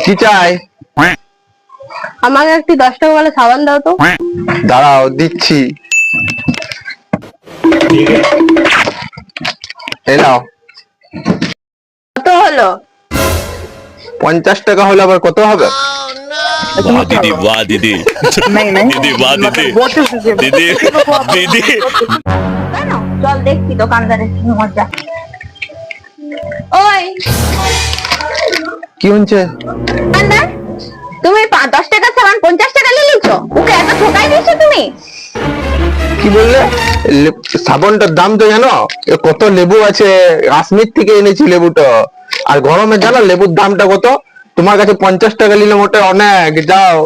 কি চাই? আমাকে একটি 10 টাকা বলে সাবান দাও তো। দাঁড়াও দিচ্ছি। এই নাও। কত হলো? 50 টাকা হলে আবার কত হবে? वाह दीदी वाह दीदी दीदी वाह दीदी दीदी दीदी কেন? চল দেখছি দোকানদারের কি মজা। ওই কি হচ্ছে? দোকানদার, তুমি 10 টাকার সাবান 50 টাকা নিয়ে নিচ্ছ, ওকে এত ঠকাই দিয়েছো তুমি। কি বললে? সাবানটার দাম তো জানো? কত লেবু আছে, কাশ্মীর থেকে এনেছি লেবুটা। আর গরমে জানো লেবুর দামটা কত? তোমার কাছে 50 টাকা নিলে মোটে অনেক। যাও।